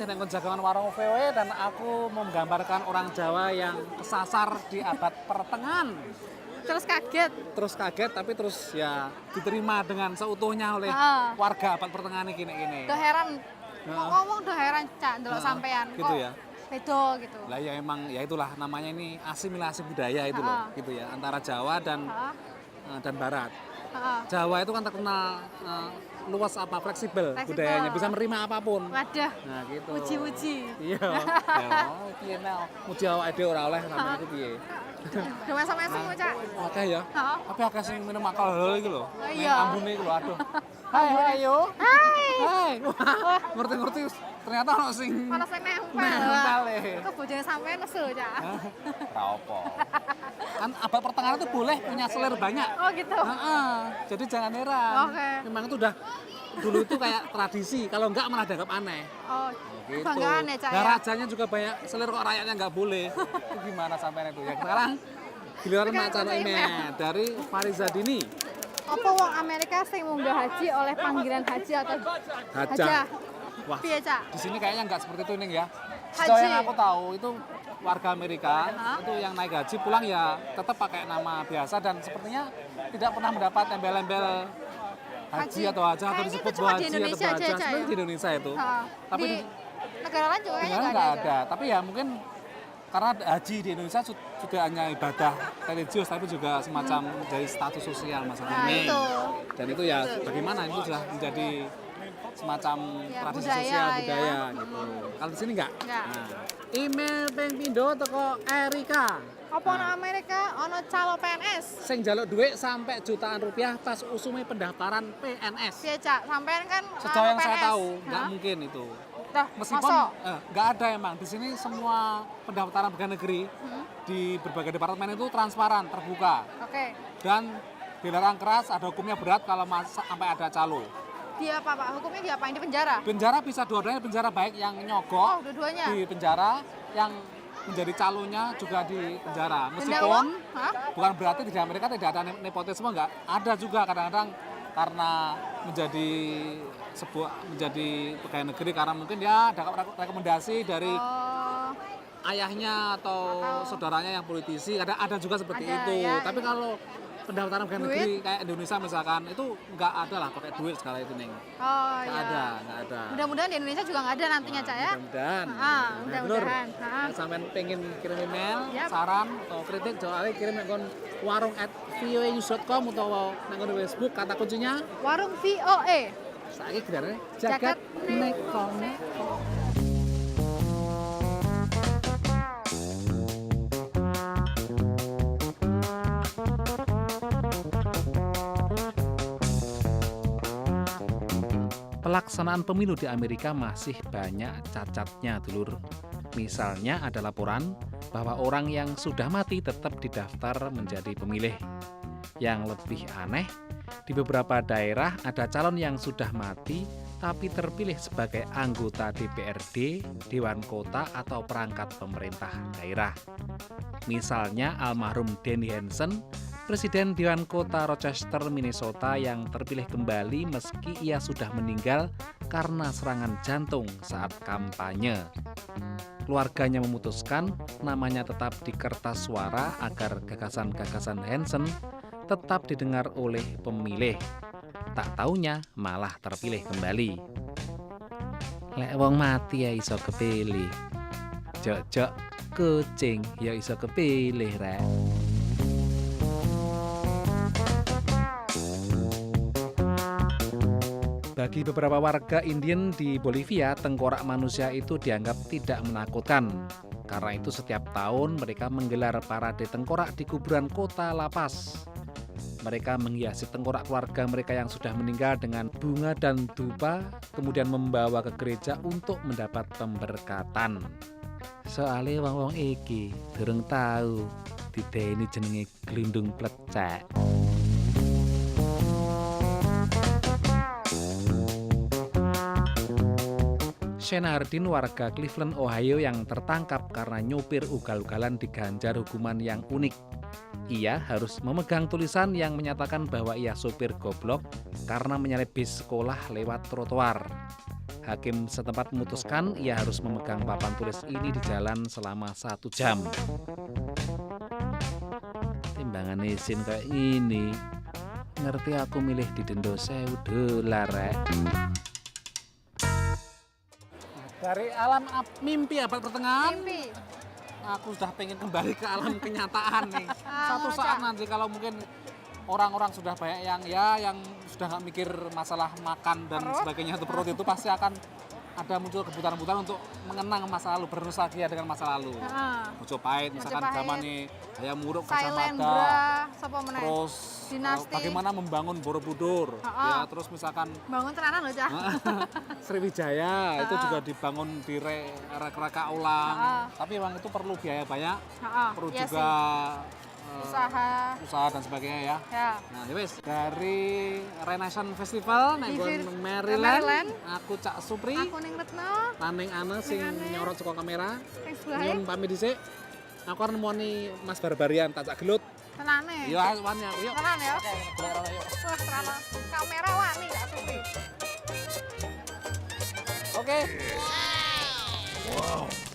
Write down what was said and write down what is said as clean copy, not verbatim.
masih dengan jagoan warung VW dan aku menggambarkan orang Jawa yang kesasar di abad pertengahan. Terus kaget. Terus kaget tapi terus ya diterima dengan seutuhnya oleh warga abad pertengahan ini gini. Udah heran. Ngomong udah heran Cak ndelok sampean. Gitu ya. Beda gitu. Lah ya emang ya itulah namanya ini asimilasi budaya itu loh gitu ya antara Jawa dan Barat. Jawa itu kan terkenal luas fleksibel budayanya, bisa menerima apapun. Wadah. Nah, gitu. Uji-uji. Iya. Ya, piye nek muji awake dhewe ora oleh sampeyan iku piye. Udah mesem-mesem kok, Cak. Akeh ya. Tapi akeh sing minum alkohol iki lho. Iya. Ambune iku lho, aduh. Hai, ayo. Hai. Ngerti-ngerti ternyata ono sing nempel. Kok bojone sampean nesu, Cak. Ora apa. Kan abad pertengahan itu boleh punya selir banyak. Oh gitu. Jadi jangan heran. Oke. Memang itu udah dulu itu kayak tradisi. Kalau enggak malah dianggap aneh. Oh, gitu. Kebanggaan ya, Cak. Nah, rajanya juga banyak selir kok rakyatnya nggak boleh. Itu gimana sampai itu ya. Sekarang giliran macan Imet dari Farizadini. Apa wong Amerika sing munggah haji oleh panggilan haji atau hajah? Wah, Piye, Cak? di sini kayaknya nggak seperti itu nih ya. Haji. Sejauh yang aku tahu itu warga Amerika itu yang naik haji pulang ya tetap pakai nama biasa dan sepertinya tidak pernah mendapat embel-embel haji atau hajah atau disebut cuma di haji atau Indonesia aja, hajah. Cak, Sebenarnya ya? di Indonesia itu. Tapi di negara lain juga kayaknya nggak nggak ada. Tapi ya mungkin karena haji di Indonesia tidak hanya ibadah religius tapi juga semacam dari status sosial masalah ini. Itu. Dan itu ya bagaimana itu sudah menjadi semacam Ya, tradisi budaya, sosial ya. budaya gitu. Kalau di sini enggak? Nggak. Nah, email ping pindho teko Erika. Apa ono Amerika ono calo PNS? Sing njaluk duit sampai jutaan rupiah pas usume pendaftaran PNS. Piye, Cak? Sampean kan Sejauh yang saya PNS. tahu, nggak mungkin itu. Dah, Meskipun mosok? nggak ada emang di sini semua pendaftaran pegawai negeri di berbagai departemen itu transparan, terbuka Oke. dan dilarang keras, ada hukumnya berat kalau sampai ada calo. Dia apa, Pak? Hukumnya diapain? Di penjara? Penjara bisa dua-duanya penjara baik yang Oh, nyogok dua-duanya. di penjara, yang menjadi calonnya juga di penjara. Denda Meskipun uang? Hah? bukan berarti di Amerika tidak ada nepotisme, nggak ada juga kadang-kadang karena menjadi pegawai negeri karena mungkin dia ada rekomendasi dari Oh, ayahnya atau saudaranya yang politisi, ada juga seperti Ada, itu. ya. Tapi kalau pendaftaran pegawai Duit? negeri kayak Indonesia misalkan itu nggak ada lah pakai duit segala itu Neng. oh Nggak iya. ada. Mudah-mudahan di Indonesia juga nggak ada nantinya, Cak ya. Mudah-mudahan. Mudah-mudahan. Sampai pengen kirim email, Yap. saran atau kritik, soalnya kirim nang warung@voanews.com atau nang Facebook kata kuncinya. Warung VOA. Saiki gedane Jagat jagat neko. Pelaksanaan pemilu di Amerika masih banyak cacatnya, dulur. Misalnya ada laporan bahwa orang yang sudah mati tetap didaftar menjadi pemilih. Yang lebih aneh, di beberapa daerah ada calon yang sudah mati tapi terpilih sebagai anggota DPRD, Dewan Kota atau perangkat pemerintah daerah. Misalnya almarhum Danny Hansen, Presiden Dewan Kota Rochester, Minnesota yang terpilih kembali meski ia sudah meninggal karena serangan jantung saat kampanye. Keluarganya memutuskan namanya tetap di kertas suara agar gagasan-gagasan Hansen tetap didengar oleh pemilih. Tak taunya malah terpilih kembali. Lek wong mati ya iso kepilih. Jok-jok kucing ya iso kepilih rek. Bagi beberapa warga Indian di Bolivia, tengkorak manusia itu dianggap tidak menakutkan. Karena itu setiap tahun mereka menggelar parade tengkorak di kuburan kota La Paz. Mereka menghiasi tengkorak keluarga mereka yang sudah meninggal dengan bunga dan dupa, kemudian membawa ke gereja untuk mendapat pemberkatan. Soalnya wong-wong iki durung tahu dideni jenenge glundung plecek. Shena Hardin, warga Cleveland, Ohio yang tertangkap karena nyopir ugal-ugalan diganjar hukuman yang unik. Ia harus memegang tulisan yang menyatakan bahwa ia sopir goblok karena menyalip bis sekolah lewat trotoar. Hakim setempat memutuskan ia harus memegang papan tulis ini di jalan selama 1 jam. Timbangan isin kayak ini, ngerti aku milih di denda $1.000 rek. Dari alam mimpi abad pertengahan, Mimpi. aku sudah pengen kembali ke alam kenyataan nih. Satu Ngocak. saat nanti kalau mungkin orang-orang sudah banyak yang sudah nggak mikir masalah makan dan Perut? sebagainya itu perut itu pasti akan ada muncul kebutuhan-kebutuhan untuk mengenang masa lalu, bernostalgia dengan masa lalu. Heeh. Mojopahit misalkan Mojopahit. zaman nih Hayam Wuruk Silent Gajah Mada, Bra, sapa meneh? terus Dinasti. bagaimana membangun Borobudur, Ha-ha. ya terus misalkan Bangun tenanan loh, Cah. Sriwijaya itu Ha-ha. juga dibangun di reka ulang, Ha-ha. tapi memang itu perlu biaya banyak, Heeh. perlu Iya juga sih. Usaha. dan sebagainya ya. Ya. Nah, ya wis dari Renaissance Festival Di nang Maryland. Maryland, aku Cak Supri, Aku ning Retno, Laning Ane sing Ning Ane. nyorot saka kamera. sing sebelah Nyun pamit dhisik. Aku arep nemoni Mas Barbarian tak gelut. tenane. Yo ayo wani aku yuk. Tenan ya. Oke, golek rono yuk. Wah, terana. Kamera wani Kak Supri. Oke. Wow.